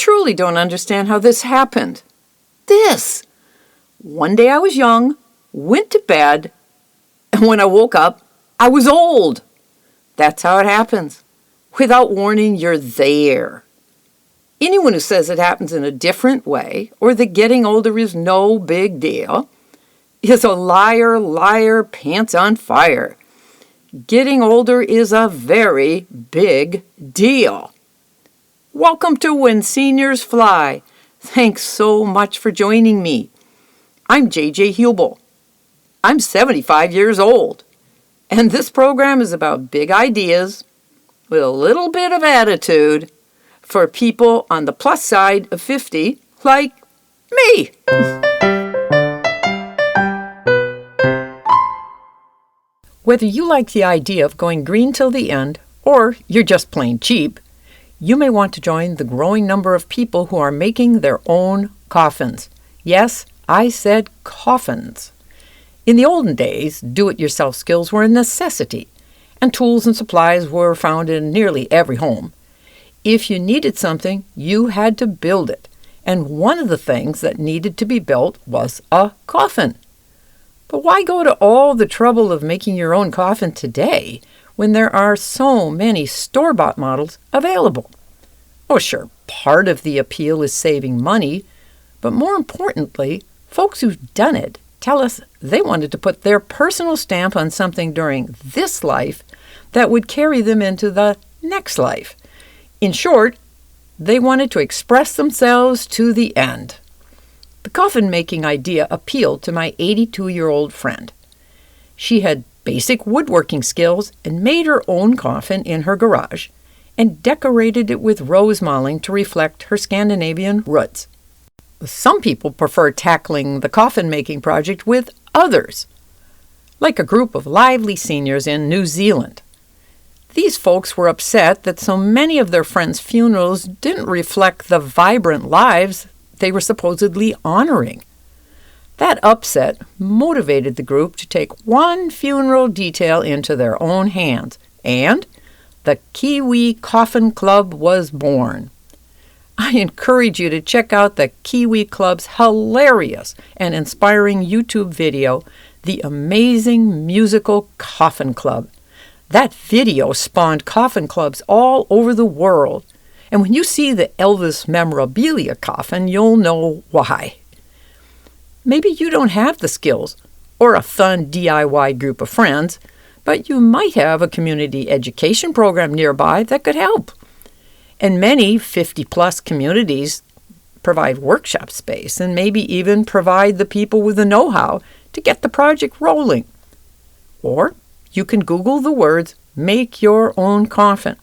truly don't understand how this happened. One day I was young, went to bed, and when I woke up, I was old. That's how it happens. Without warning, you're there. Anyone who says it happens in a different way, or that getting older is no big deal, is a liar, pants on fire. Getting older is a very big deal. Welcome to When Seniors Fly. Thanks so much for joining me. I'm J.J. Hubel. I'm 75 years old, and this program is about big ideas with a little bit of attitude for people on the plus side of 50, like me. Whether you like the idea of going green till the end, or you're just plain cheap, you may want to join the growing number of people who are making their own coffins. Yes, I said coffins. In the olden days, do-it-yourself skills were a necessity, and tools and supplies were found in nearly every home. If you needed something, you had to build it, and one of the things that needed to be built was a coffin. But why go to all the trouble of making your own coffin today when there are so many store-bought models available? Oh, sure, part of the appeal is saving money, but more importantly, folks who've done it tell us they wanted to put their personal stamp on something during this life that would carry them into the next life. In short, they wanted to express themselves to the end. The coffin-making idea appealed to my 82-year-old friend. She had basic woodworking skills and made her own coffin in her garage and decorated it with rose molding to reflect her Scandinavian roots. Some people prefer tackling the coffin-making project with others, like a group of lively seniors in New Zealand. These folks were upset that so many of their friends' funerals didn't reflect the vibrant lives they were supposedly honoring. That upset motivated the group to take one funeral detail into their own hands, and the Kiwi Coffin Club was born. I encourage you to check out the Kiwi Club's hilarious and inspiring YouTube video, The Amazing Musical Coffin Club. That video spawned coffin clubs all over the world, and when you see the Elvis memorabilia coffin, you'll know why. Maybe you don't have the skills or a fun DIY group of friends, but you might have a community education program nearby that could help. And many 50-plus communities provide workshop space and maybe even provide the people with the know-how to get the project rolling. Or you can Google the words "make your own coffin"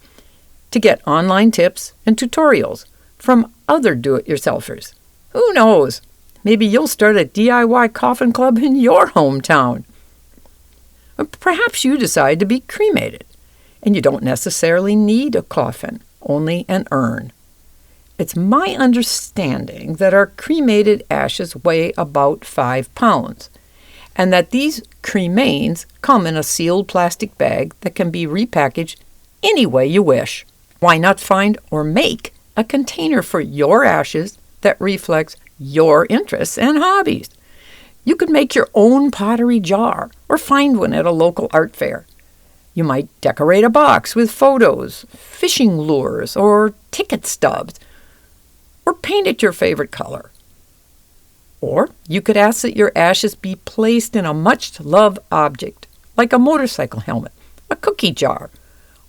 to get online tips and tutorials from other do-it-yourselfers. Who knows? Maybe you'll start a DIY coffin club in your hometown. Or perhaps you decide to be cremated, and you don't necessarily need a coffin, only an urn. It's my understanding that our cremated ashes weigh about 5 pounds, and that these cremains come in a sealed plastic bag that can be repackaged any way you wish. Why not find or make a container for your ashes that reflects your interests and hobbies? You could make your own pottery jar or find one at a local art fair. You might decorate a box with photos, fishing lures, or ticket stubs, or paint it your favorite color. Or you could ask that your ashes be placed in a much-loved object, like a motorcycle helmet, a cookie jar,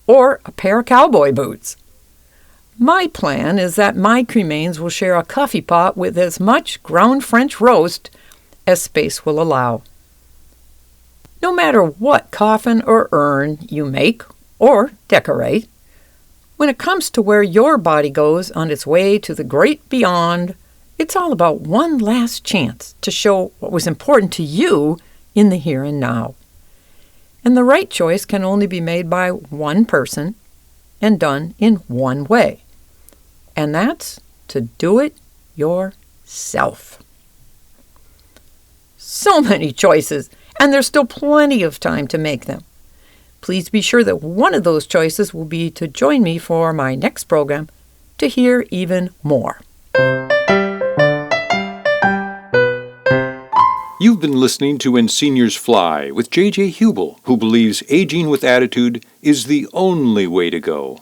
or a pair of cowboy boots. My plan is that my cremains will share a coffee pot with as much ground French roast as space will allow. No matter what coffin or urn you make or decorate, when it comes to where your body goes on its way to the great beyond, it's all about one last chance to show what was important to you in the here and now. And the right choice can only be made by one person and done in one way. And that's to do it yourself. So many choices, and there's still plenty of time to make them. Please be sure that one of those choices will be to join me for my next program, to hear even more. You've been listening to When Seniors Fly with J.J. Hubel, who believes aging with attitude is the only way to go.